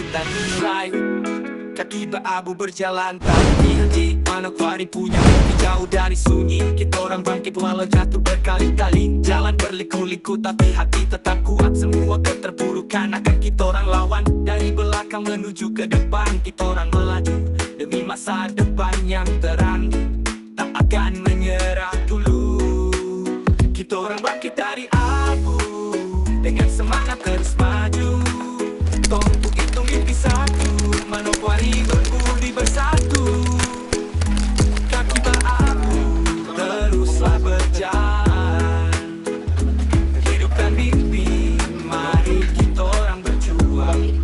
dan drive. Kaki berabu berjalan tapi di Manokwari punya mimpi jauh dari sunyi. Kita orang bangkit walau jatuh berkali-kali. Jalan berliku-liku tapi hati tetap kuat. Semua keterpurukan akan kita orang lawan. Dari belakang menuju ke depan kita orang melaju demi masa depan yang terang. Tak akan menyerah dulu. Kita orang bangkit dari abu dengan semangat terus maju. Tumpuk itu mimpi satu, Manokwari berbudi bersatu. Kaki berabu, teruslah berjalan. Hidupkan mimpi, mari kita orang berjuang.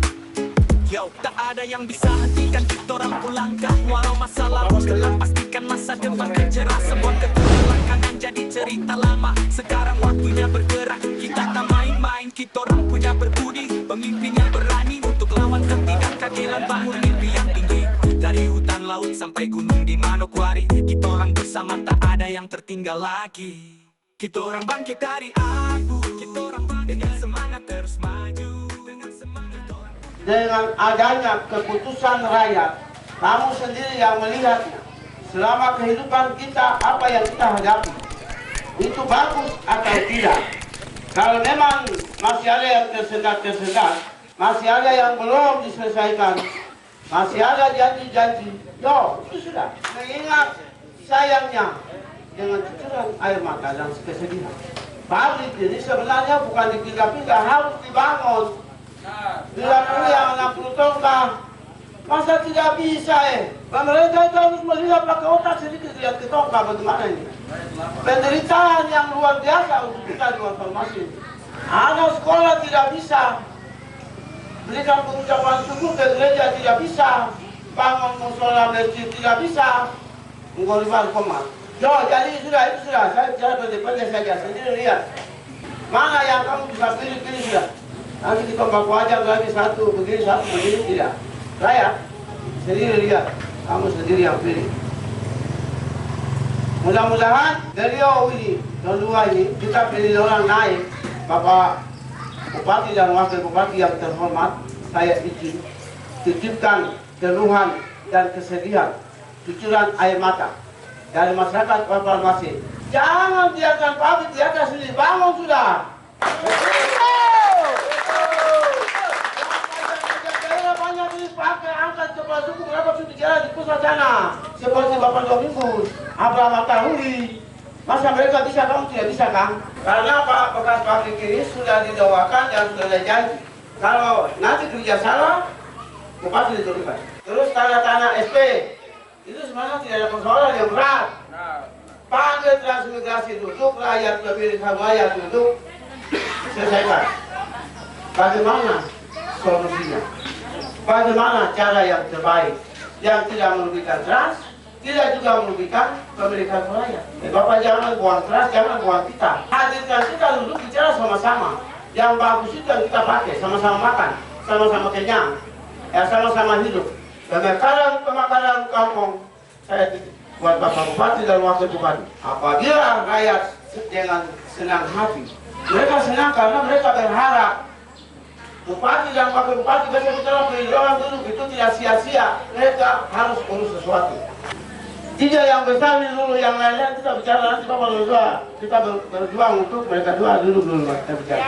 Yo, tak ada yang bisa hentikan kita orang melangkah. Walau masa lalu gelap, pastikan masa depan cerah. Semua keterbelakangan jadi cerita lama. Sekarang waktunya bergerak, kita tak main-main. Kita orang punya berbudi, pemimpin yang berani untuk lawan ketidakadilan, bangun mimpi yang tinggi. Dari hutan laut sampai gunung di Manokwari, kita orang bersama tak ada yang tertinggal lagi. Kita orang bangkit dari abu, kita orang bangkit dengan semangat terus maju. Dengan adanya keputusan rakyat, kamu sendiri yang melihatnya. Selama kehidupan kita, apa yang kita hadapi, itu bagus atau tidak? Kalau memang masih ada yang tersendat-tersendat, masih ada yang belum diselesaikan, masih ada janji-janji, yo, itu sudah. Mengingat sayangnya, dengan cucuran air mata dan kesedihan, pabrik ini sebenarnya bukan dipindah-pindah, harus dibangun. Bila perlu yang 60 tongkang, masa tidak bisa pemerintah itu harus melihat pakai otak sedikit, lihat ke tongkang bagaimana ini. Penderitaan yang luar biasa untuk kita di informasi. Anak sekolah tidak bisa, berikan pengucapan syukur ke gereja tidak bisa, bangun musola masjid tidak bisa, menggoliban komat. Yo, jadi sudah, itu sudah, saya bicara pendek-pendek saja, sendiri lihat. Mana yang kamu bisa pilih-pilih sudah. Nanti kita baku aja lagi satu begini tidak. Saya sendiri lihat, kamu sendiri yang pilih. Mudah-mudahan beliau ini, kedua ini, kita pilih orang naik. Bapak Bupati dan Wakil Bupati yang terhormat, saya izin titipkan keluhan dan kesedihan, cucuran air mata dari masyarakat Papua Masih. Jangan biarkan pabrik di atas ini, bangun sudah. Banyak ini pakai angkat kepala suku berapa sudah bicara di pusat sana, seperti Bapak Domingus, Abraham Matahuri. Masa mereka bisa, kamu tidak bisa kan? Karena Pak bekas pabrik ini sudah didoakan dan sudah ada janji. Kalau nanti kerja salah, pasti diturunkan. Terus tanah-tanah SP, itu sebenarnya tidak ada persoalan yang berat. Panggil transmigrasi duduk, rakyat lebih rakyat duduk, selesaikan. Bagaimana solusinya? Bagaimana cara yang terbaik yang tidak merugikan trans, tidak juga merugikan pemilikan rakyat. Bapak jangan buang trans, jangan buang kita. Hadirkan kita duduk bicara sama-sama. Yang bagus itu yang kita pakai, sama-sama makan, sama-sama kenyang, ya sama-sama hidup. Pemakaran kampung saya buat Bapak Bupati dan Wakil Bupati. Apabila rakyat dengan senang hati, mereka senang karena mereka berharap Bupati dan Wakil Bupati besok bicara perjuangan dulu, itu tidak sia-sia. Mereka harus urus sesuatu. Tidak yang besar dulu, yang lain-lain kita bicara nanti Bapak berdua. Kita berjuang untuk mereka dua dulu kita bicara.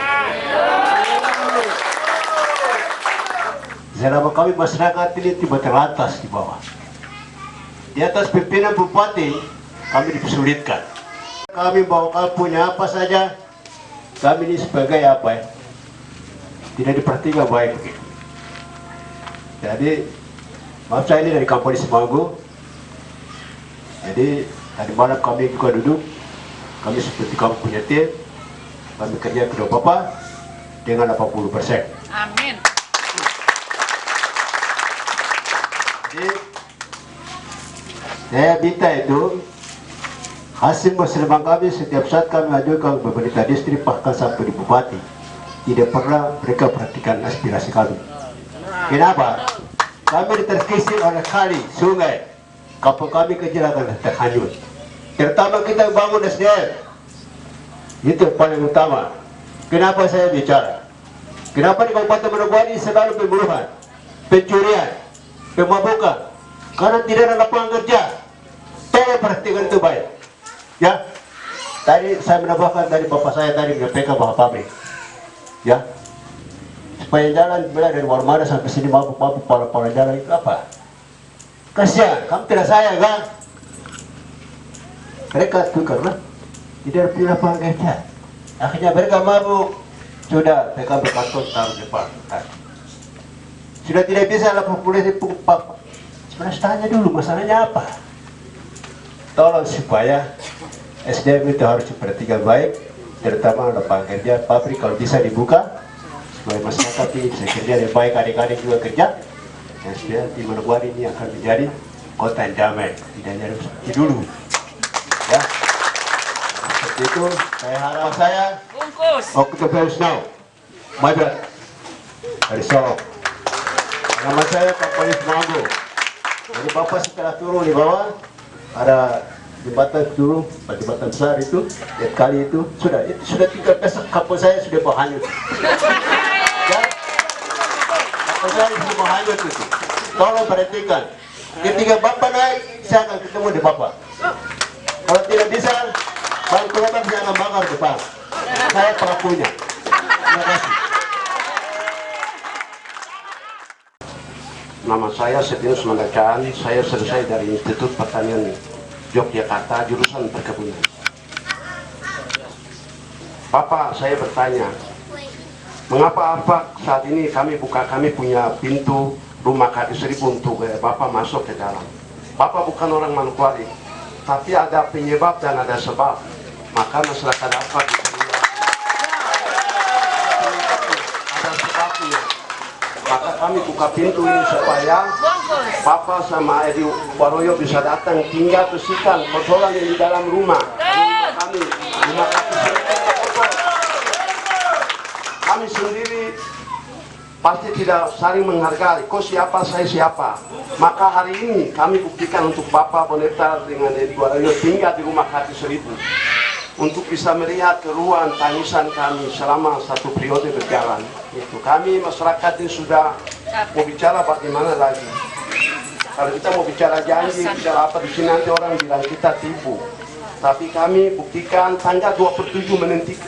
Selama kami masyarakat ini tiba terlantas di bawah. Di atas pimpinan Bupati, kami dipersulitkan. Kami bawa punya apa saja, kami ini sebagai apa ya? Tidak diperhatikan baik. Jadi, maaf saya ini dari kampung Semanggu. Jadi, tadi malam kami juga duduk. Kami seperti kamu punya tim. Kami kerja kedua Bapak dengan 80%. Amin. Jadi, saya minta itu hasil musyawarah kami setiap saat kami ajukan ke pemerintah distrik bahkan sampai di Bupati. Tidak pernah mereka perhatikan aspirasi kami. Kenapa? Kami terkisih oleh kali, sungai. Kampung kami kecil akan terhanyut. Terutama kita bangun SDM. Itu paling utama. Kenapa saya bicara? Kenapa di Kabupaten Manokwari selalu pembunuhan? pencurian, pemabukan, karena tidak ada lapangan kerja. Tolong perhatikan itu baik. Ya, tadi saya menambahkan dari bapak saya tadi menyampaikan bahwa pabrik, ya, supaya jalan mulai dari Warmada sampai sini mabuk-mabuk pola-pola jalan itu apa? Kasihan, kamu tidak sayang kan? Mereka itu karena tidak punya lapangan kerja. Akhirnya mereka mabuk. Sudah, mereka berkantor taruh depan. Sudah tidak bisa lapor polisi pumpak. Sebenarnya tanya dulu masalahnya apa. Tolong supaya SDM itu harus diperhatikan baik, terutama lapangan kerja, pabrik kalau bisa dibuka supaya masyarakat ini bisa kerja dengan baik, adik-adik juga kerja. Dan supaya di Manokwari ini akan menjadi kota yang damai, tidak jadi seperti dulu. Ya, seperti itu saya harap saya October now, my brother dari Solo. Nama saya Pak Polis Mango. Jadi Bapak setelah turun di bawah ada jembatan turun, jembatan besar itu, lihat kali itu sudah 3 besok kapal saya sudah mau hanyut. Ya, kapal saya sudah mau hanyut itu. Tolong perhatikan. Ketika Bapak naik, saya akan ketemu di Bapak. Kalau tidak bisa, bangku Bapak saya akan bakar depan. Saya pelakunya. Terima kasih. Nama saya Septinus Mandacaan, saya selesai dari Institut Pertanian Yogyakarta, jurusan perkebunan. Bapak, saya bertanya, mengapa saat ini kami punya pintu rumah kaki 1000 untuk Bapak masuk ke dalam. Bapak bukan orang Manokwari, tapi ada penyebab dan ada sebab. Maka masyarakat dapat ada sebabnya. Maka kami buka pintu ini supaya Bapak sama Edi Waroyo bisa datang tinggal bersihkan kotoran yang di dalam rumah. Kami rumah kaki kotor. Kami sendiri pasti tidak saling menghargai. Kau siapa, saya siapa. Maka hari ini kami buktikan untuk Bapak Boneta dengan Edi Waroyo tinggal di rumah kaki 1000. Untuk bisa melihat keruan tangisan kami selama 1 periode berjalan. Itu kami masyarakat ini sudah mau bicara bagaimana lagi. Kalau kita mau bicara janji, bicara apa di sini nanti orang bilang kita tipu. Tapi kami buktikan tanggal 27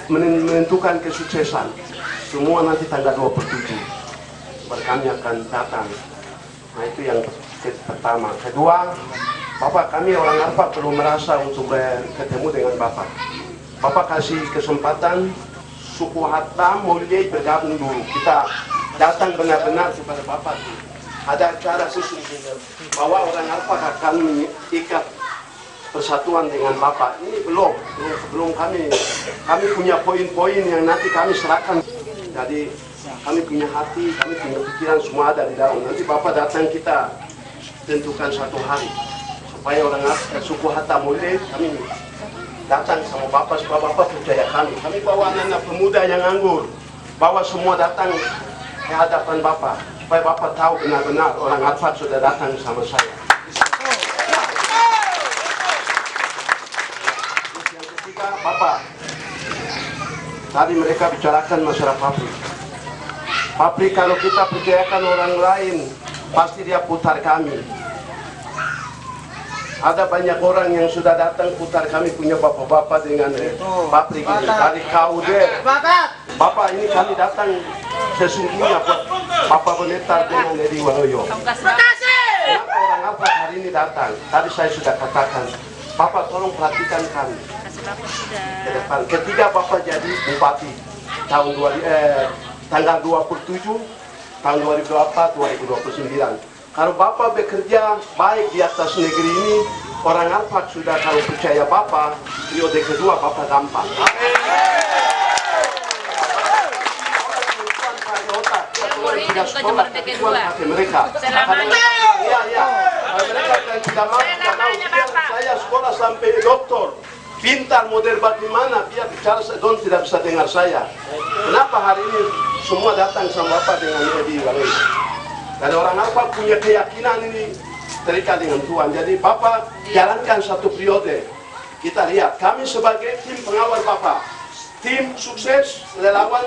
menentukan kesuksesan. Semua nanti tanggal 27 kami akan datang. Nah itu yang pertama. Kedua, Bapak, kami orang Arfak belum merasa untuk ketemu dengan Bapak. Bapak kasih kesempatan suku Hatam mulai bergabung dulu. Kita datang benar-benar kepada Bapak. Ada cara sesungguhnya bahwa orang Arfak akan mengikat persatuan dengan Bapak. Ini belum kami punya poin-poin yang nanti kami serahkan. Jadi kami punya hati, kami punya pikiran, semua ada di dalam. Nanti Bapak datang, kita tentukan 1 hari supaya orang suku Hatam mulai kami datang sama Bapak supaya Bapak percaya kami. Kami bawa anak-anak pemuda yang nganggur, bawa semua datang ke hadapan Bapak supaya Bapak tahu benar-benar orang Arfak sudah datang sama saya. Terus yang ketiga, Bapak, tadi mereka bicarakan masalah pabrik. Pabrik kalau kita percayakan orang lain, pasti dia putar kami. Ada banyak orang yang sudah datang putar kami punya bapak-bapak dengan pabrik ini. Dari KUD, Bapak ini kami datang sesungguhnya Bapak Boneta dengan Edi Waroyo. Kenapa orang apa hari ini datang? Tadi saya sudah katakan, Bapak tolong perhatikan kami. Ke depan, ketika Bapak jadi bupati tahun tanggal 27 tahun 2024-2029. Kalau Bapak bekerja baik di atas negeri ini, orang Arfak sudah kalau percaya Bapak, periode kedua Bapak gampang. Tidak sekolah, pakai mereka. Iya. Mereka tidak mau, saya sekolah sampai doktor. Pintar model bagaimana biar bicara don tidak bisa dengar saya. Kenapa hari ini semua datang sama Bapak dengan Edi Waroyo? Dan orang Arfak punya keyakinan ini terikat dengan Tuhan. Jadi Bapak jalankan 1 periode. Kita lihat, kami sebagai tim pengawal Bapak, tim sukses relawan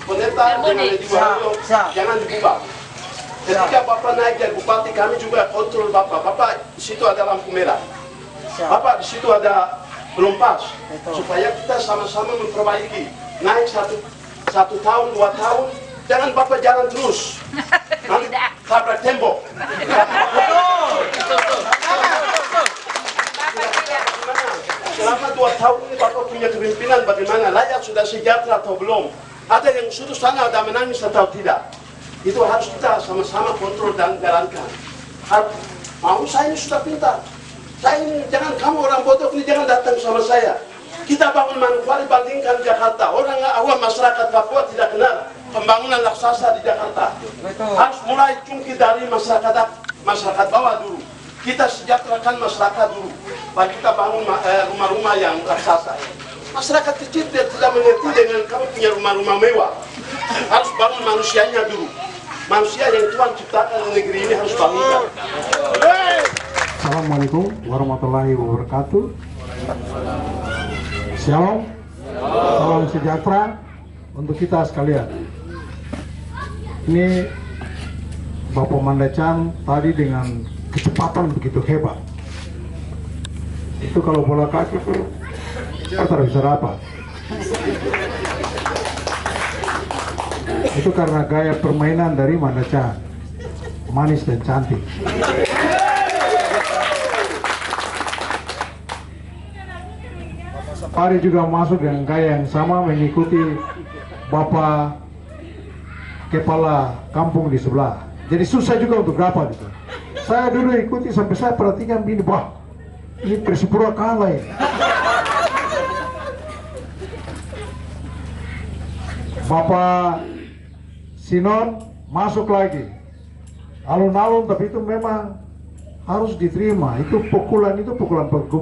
pendeta dengan Deddy Waluyo jangan dibuka. Ketika Bapak naik jadi bupati, kami juga kontrol Bapak. Bapak di situ ada lampu merah. Bapak di situ ada belum pas. Supaya kita sama-sama memperbaiki. Naik satu tahun, 2 tahun, jangan Bapak jalan terus. Nanti tabrak tembok. Selama 2 tahun ini Bapak punya kepemimpinan bagaimana? Rakyat sudah sejahtera atau belum? Ada yang sudah sana ada menangis atau tidak? Itu harus kita sama-sama kontrol dan jalankan. Mau saya ini sudah pintar. Saya ini jangan kamu orang bodoh ini jangan datang sama saya. Kita bangun Manokwari bandingkan Jakarta. Orang awam masyarakat Papua tidak kenal pembangunan raksasa di Jakarta. Harus mulai cungkit dari masyarakat bawah dulu. Kita sejahterakan masyarakat dulu. Baru kita bangun rumah-rumah yang raksasa. Masyarakat kecil tidak mengerti dengan kamu punya rumah-rumah mewah. Harus bangun manusianya dulu. Manusia yang Tuhan ciptakan di negeri ini harus bangunkan. Assalamualaikum warahmatullahi wabarakatuh. Shalom, salam sejahtera untuk kita sekalian. Ini Bapak Mandachan tadi dengan kecepatan begitu hebat. Itu kalau bola kaki itu kita bisa dapat. Itu karena gaya permainan dari Mandachan, manis dan cantik. Pari juga masuk dengan gaya yang sama mengikuti Bapak kepala kampung di sebelah. Jadi susah juga untuk dapat itu. Saya dulu ikuti sampai saya perhatikan begini, wah ini Persipura kalah ya. Bapak Sinon masuk lagi, alun-alun, tapi itu memang harus diterima. Itu pukulan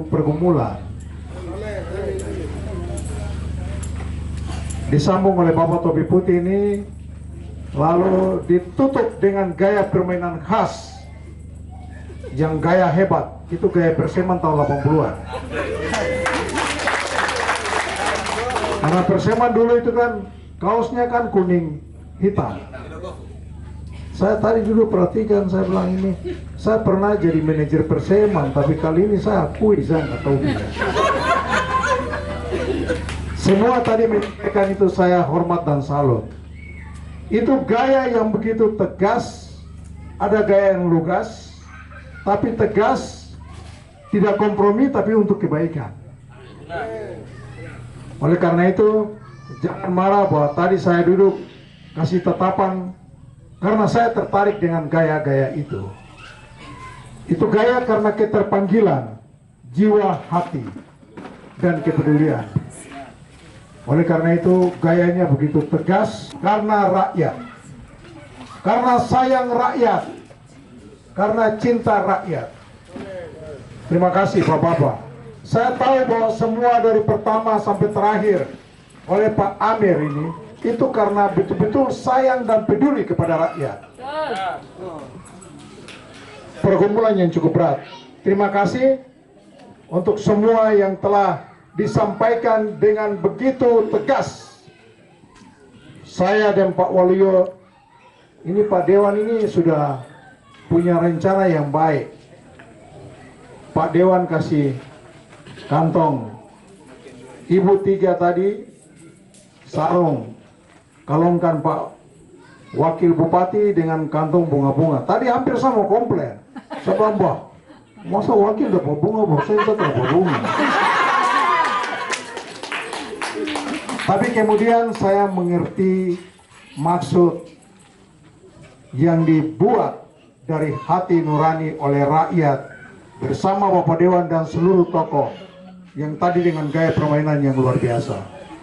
pergumulan. Disambung oleh Bapak Topi Putih ini, lalu ditutup dengan gaya permainan khas yang gaya hebat. Itu gaya Perseman tahun 80-an. Karena Perseman dulu itu kan kaosnya kan kuning hitam. Saya tadi dulu perhatikan, saya bilang ini, saya pernah jadi manajer Perseman, tapi kali ini saya akui saya nggak tahu dia. Semua tadi menyampaikan itu saya hormat dan salut. Itu gaya yang begitu tegas, ada gaya yang lugas, tapi tegas, tidak kompromi tapi untuk kebaikan. Oleh karena itu, jangan marah bahwa tadi saya duduk kasih tatapan karena saya tertarik dengan gaya-gaya itu. Itu gaya karena keterpanggilan jiwa, hati, dan kepedulian. Oleh karena itu gayanya begitu tegas karena rakyat, karena sayang rakyat, karena cinta rakyat. Terima kasih Bapak-Bapak. Saya tahu bahwa semua dari pertama sampai terakhir oleh Pak Amir ini itu karena betul-betul sayang dan peduli kepada rakyat. Pergumulan yang cukup berat. Terima kasih untuk semua yang telah disampaikan dengan begitu tegas. Saya dan Pak Waluyo, ini Pak Dewan ini sudah punya rencana yang baik. Pak Dewan kasih kantong, Ibu 3 tadi sarung, kalungkan Pak Wakil Bupati dengan kantong bunga-bunga. Tadi hampir sama komplain. Saya bilang, "Bah, masa wakil dapat bunga, bah saya dapat bunga." Tapi kemudian saya mengerti maksud yang dibuat dari hati nurani oleh rakyat bersama Bapak Dewan dan seluruh tokoh yang tadi dengan gaya permainan yang luar biasa.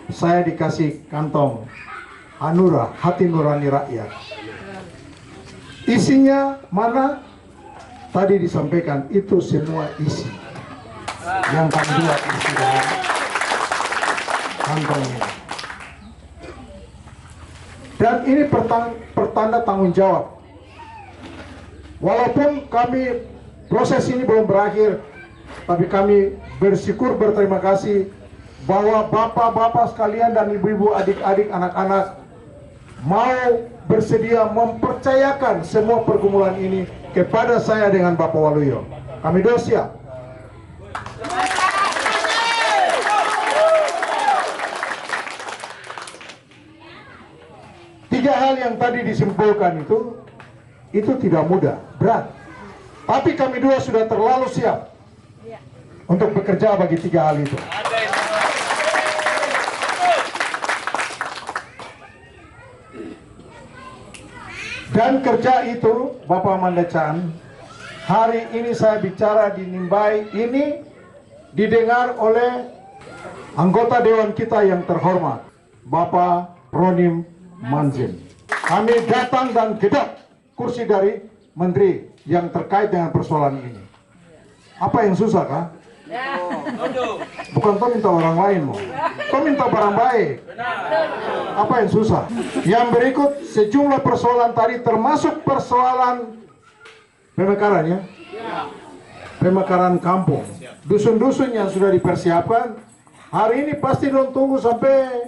Saya dikasih kantong Hanura, hati nurani rakyat. Isinya mana? Tadi disampaikan itu semua isi yang kami buat isi dalam kantong ini. Dan ini pertanda tanggung jawab. Walaupun kami proses ini belum berakhir, tapi kami bersyukur, berterima kasih bahwa bapak-bapak sekalian dan ibu-ibu, adik-adik, anak-anak mau bersedia mempercayakan semua pergumulan ini kepada saya dengan Bapak Waluyo. Kami doa siap. Tiga hal yang tadi disimpulkan itu tidak mudah, berat. Tapi kami dua sudah terlalu siap untuk bekerja bagi tiga hal itu. Dan kerja itu, Bapak Mandechan, hari ini saya bicara di Nimbai ini didengar oleh anggota Dewan kita yang terhormat, Bapak Ronim Manzin. Kami datang dan gedap kursi dari menteri yang terkait dengan persoalan ini. Apa yang susah kah? Bukan kau minta orang lain mau, kau minta barang baik. Apa yang susah? Yang berikut sejumlah persoalan tadi termasuk persoalan pemekaran ya, pemekaran kampung, dusun-dusun yang sudah dipersiapkan. Hari ini pasti dong tunggu sampai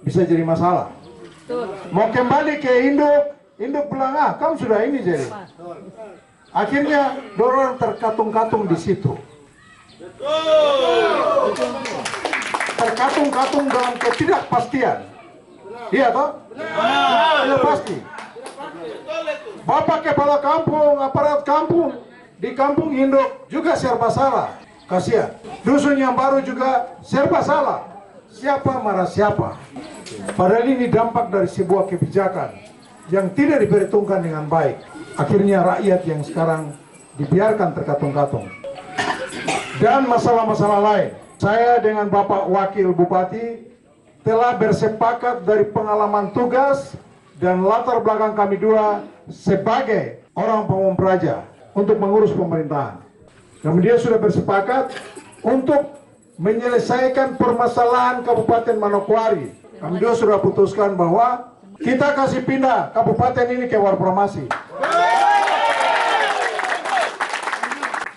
bisa jadi masalah. Mau kembali ke induk bilang kamu sudah ini jadi. Akhirnya dorong terkatung-katung di situ. Terkatung-katung dalam ketidakpastian. Iya toh? Tidak pasti. Bapak kepala kampung, aparat kampung di kampung induk juga serba salah. Kasihan. Dusun yang baru juga serba salah. Siapa marah siapa? Padahal ini dampak dari sebuah kebijakan yang tidak diperhitungkan dengan baik. Akhirnya rakyat yang sekarang dibiarkan terkatung-katung. Dan masalah-masalah lain. Saya dengan Bapak Wakil Bupati telah bersepakat dari pengalaman tugas dan latar belakang kami dua sebagai orang pamung praja untuk mengurus pemerintahan. Kemudian sudah bersepakat untuk menyelesaikan permasalahan Kabupaten Manokwari. Kami dua sudah putuskan bahwa kita kasih pindah kabupaten ini ke Warpromasi.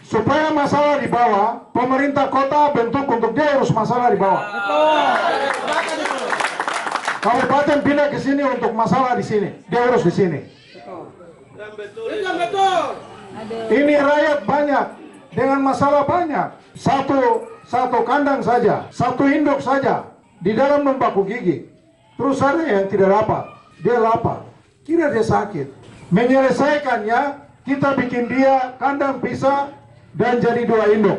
Supaya masalah di bawah, pemerintah kota bentuk untuk dia urus masalah di bawah. Kabupaten pindah ke sini untuk masalah di sini, dia urus di sini. Ini rakyat banyak dengan masalah banyak. Satu kandang saja, satu induk saja di dalam membaku gigi. Terus ada yang tidak dapat, dia lapar, kira dia sakit. Menyelesaikannya, kita bikin dia kandang pisah dan jadi 2 induk.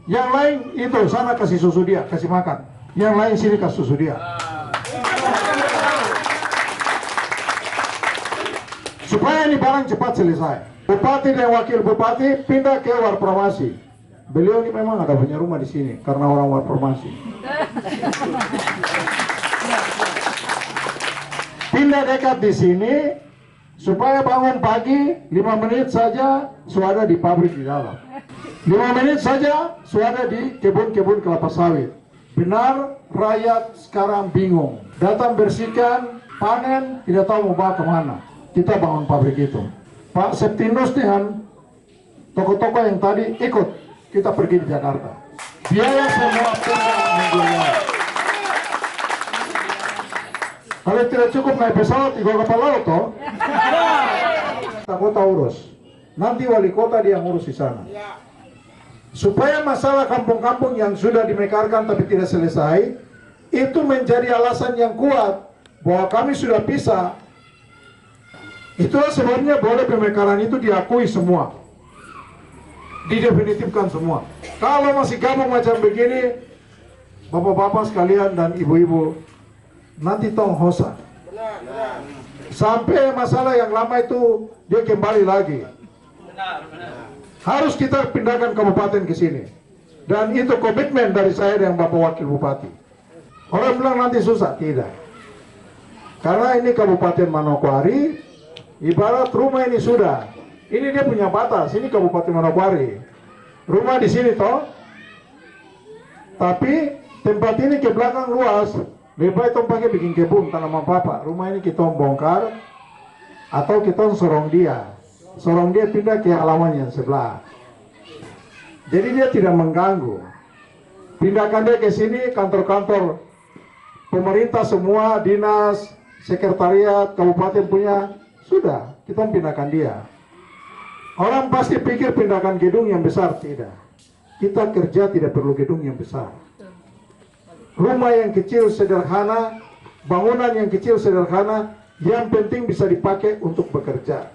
Yang lain itu sana kasih susu dia, kasih makan. Yang lain sini kasih susu dia. Supaya ini barang cepat selesai. Bupati dan wakil bupati pindah ke Warpromasi. Beliau ini memang ada punya rumah di sini karena orang Warpromasi. Pindah dekat di sini supaya bangun pagi 5 menit saja sudah ada di pabrik di dalam. 5 menit saja sudah ada di kebun-kebun kelapa sawit. Benar, rakyat sekarang bingung. Datang bersihkan, panen, tidak tahu mau bawa kemana. Kita bangun pabrik itu. Pak Septinus dengan toko-toko yang tadi ikut kita pergi di Jakarta. Biaya semua mingguan. Kalau tidak cukup naik pesawat di kapal laut toh, kota urus. Nanti wali kota dia ngurus di sana. Supaya masalah kampung-kampung yang sudah dimekarkan tapi tidak selesai, itu menjadi alasan yang kuat bahwa kami sudah pisah. Itulah sebabnya boleh pemekaran itu diakui semua, didefinitifkan semua. Kalau masih gabung macam begini, bapak-bapak sekalian dan ibu-ibu, nanti tong hosa. Sampai masalah yang lama itu dia kembali lagi. Harus kita pindahkan kabupaten ke sini. Dan itu komitmen dari saya dan Bapak Wakil Bupati. Orang bilang nanti susah, tidak. Karena ini Kabupaten Manokwari, ibarat rumah ini sudah. Ini dia punya batas, ini Kabupaten Manokwari. Rumah di sini toh. Tapi tempat ini ke belakang luas. Lebih baik tong pakai bikin kebun tanaman papa. Rumah ini kita bongkar atau kita sorong dia. Sorong dia pindah ke halaman yang sebelah. Jadi dia tidak mengganggu. Pindahkan dia ke sini, kantor-kantor pemerintah semua, dinas, sekretariat kabupaten punya, sudah, kita pindahkan dia. Orang pasti pikir pindahkan gedung yang besar, tidak. Kita kerja tidak perlu gedung yang besar. Rumah yang kecil sederhana, bangunan yang kecil sederhana, yang penting bisa dipakai untuk bekerja.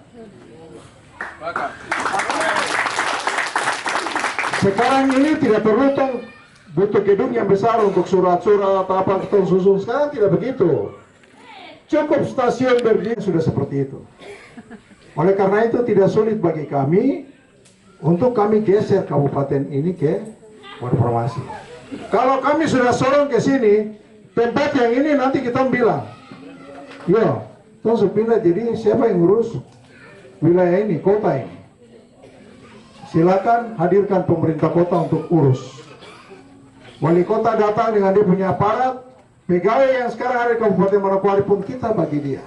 Sekarang ini tidak perlu butuh gedung yang besar untuk surat-surat atau apa susun. Sekarang tidak begitu. Cukup stasiun berdiri sudah seperti itu. Oleh karena itu tidak sulit bagi kami untuk kami geser kabupaten ini ke Warpromasi. Kalau kami sudah sorong ke sini, tempat yang ini nanti kita bilang, yo, langsung pindah, jadi siapa yang ngurus wilayah ini, kota ini? Silakan hadirkan pemerintah kota untuk urus. Wali kota datang dengan dia punya aparat, pegawai yang sekarang ada di Kabupaten Manokwari pun kita bagi dia.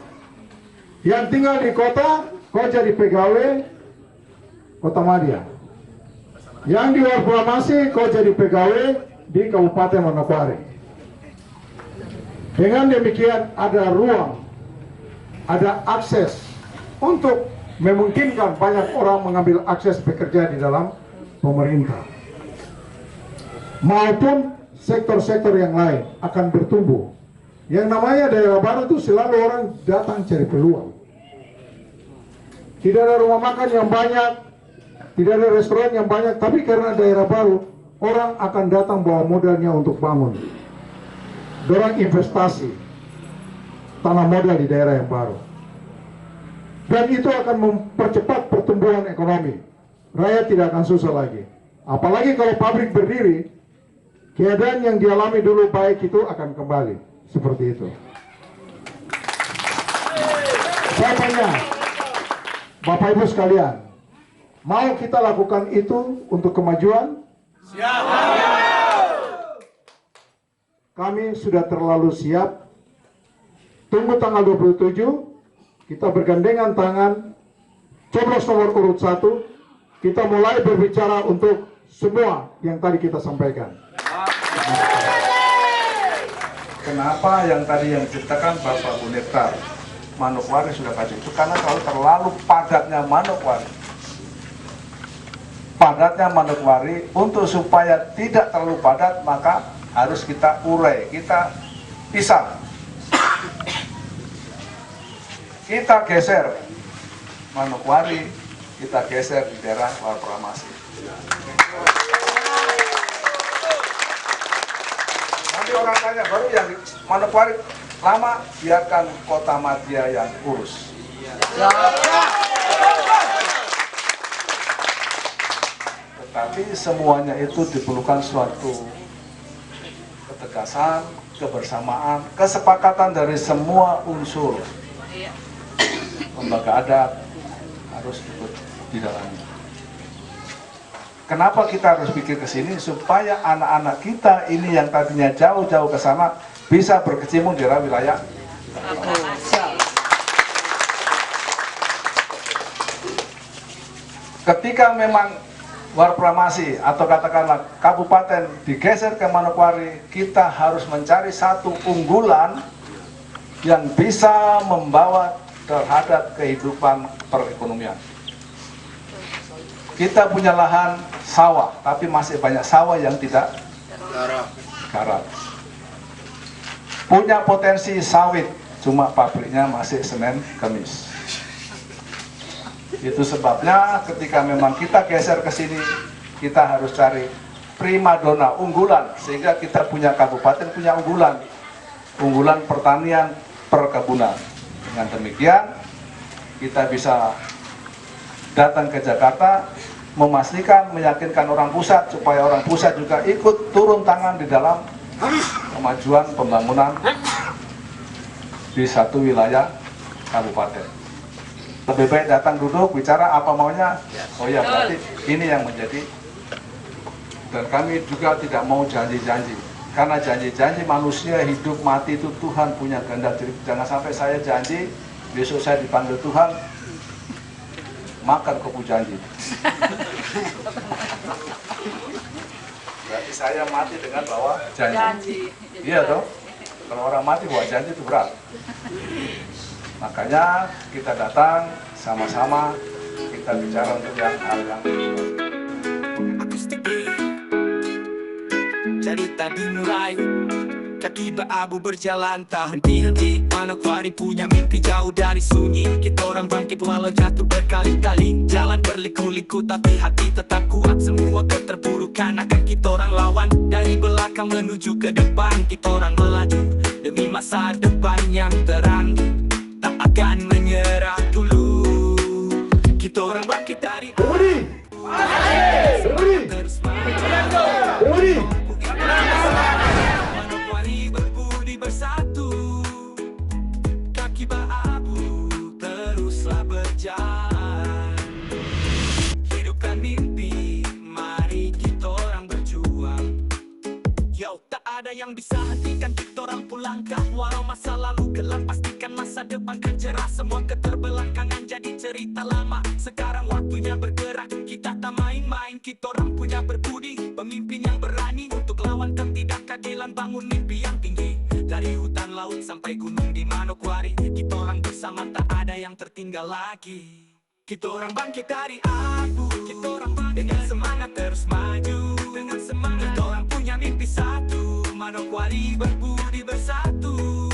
Yang tinggal di kota, kau jadi pegawai Kota Madia. Yang di Warpromasi, kau jadi pegawai di Kabupaten Manokwari. Dengan demikian ada ruang, ada akses untuk memungkinkan banyak orang mengambil akses bekerja di dalam pemerintah. Maupun sektor-sektor yang lain akan bertumbuh. Yang namanya daerah baru itu selalu orang datang cari peluang. Tidak ada rumah makan yang banyak, tidak ada restoran yang banyak, tapi karena daerah baru, orang akan datang bawa modalnya untuk bangun. Dorang investasi, tanah modal di daerah yang baru. Dan itu akan mempercepat pertumbuhan ekonomi. Rakyat tidak akan susah lagi. Apalagi kalau pabrik berdiri, keadaan yang dialami dulu baik itu akan kembali. Seperti itu. Saya tanya, Bapak Ibu sekalian, mau kita lakukan itu untuk kemajuan? Siap. Kami sudah terlalu siap. Tunggu tanggal 27, kita bergandengan tangan, coblos nomor urut 1, kita mulai berbicara untuk semua yang tadi kita sampaikan. Kenapa yang tadi yang diceritakan Bapak Bunektar, Manokwari sudah kasih itu karena kalau terlalu padatnya Manokwari. Padatnya Manokwari, untuk supaya tidak terlalu padat maka harus kita urai, kita pisah. Kita geser Manokwari, kita geser di daerah Warpromasi. Nanti orang tanya, baru yang Manokwari lama, biarkan Kota Madia yang urus. Tetapi semuanya itu diperlukan suatu ketegasan, kebersamaan, kesepakatan dari semua unsur. Lembaga adat harus ikut di dalamnya. Kenapa kita harus pikir ke sini? Supaya anak-anak kita ini yang tadinya jauh-jauh ke sana bisa berkecimpung di dalam wilayah. Ketika memang Warpromasi atau katakanlah kabupaten digeser ke Manokwari, kita harus mencari satu unggulan yang bisa membawa terhadap kehidupan perekonomian. Kita punya lahan sawah, tapi masih banyak sawah yang tidak garap. Punya potensi sawit, cuma pabriknya masih Senin Kemis. Itu sebabnya ketika memang kita geser ke sini, kita harus cari primadona unggulan, sehingga kita punya kabupaten punya unggulan pertanian perkebunan. Dengan demikian kita bisa datang ke Jakarta, memastikan, meyakinkan orang pusat supaya orang pusat juga ikut turun tangan di dalam kemajuan pembangunan di satu wilayah kabupaten. Lebih baik datang duduk, bicara apa maunya. Oh ya, berarti ini yang menjadi. Dan kami juga tidak mau janji-janji. Karena janji-janji manusia hidup mati itu Tuhan punya kehendak. Jadi jangan sampai saya janji, besok saya dipanggil Tuhan, makan kepu janji. Berarti saya mati dengan bawa janji. Iya toh? Kalau orang mati wajahnya itu berat. Makanya kita datang sama-sama, kita bicara untuk yang hal yang Akustik cerita dimulai. Kaki berabu berjalan tak henti-henti. Manokwari punya mimpi jauh dari sunyi. Kita orang bangkit walau jatuh berkali-kali. Jalan berliku-liku tapi hati tetap kuat. Semua keterpurukan akan kita orang lawan. Dari belakang menuju ke depan kita orang melaju demi masa depan yang terang. Tak akan menyerah dulu. Kita orang bangkit dari terus Manokwari berbudi bersatu. Kaki berabu teruslah berjalan. Hidupkan mimpi, mari kita orang berjuang. Yo, tak ada yang bisa hentikan kita orang pulangkah. Walau masa lalu gelap, pastikan masa depan kan cerah. Semua keterbelakangan jadi cerita lama. Sekarang waktunya bergerak, kita tak main-main. Kita orang punya berbudi, pemimpin yang berani untuk lawan ketidakadilan, bangun mimpi yang tinggi. Dari hutan laut sampai gunung di Manokwari, kita orang bersama tak ada yang tertinggal lagi. Kita orang bangkit dari abu, kita orang bangkit dengan semangat terus maju. Dengan semangat kita orang punya mimpi satu, Manokwari berbudi bersatu.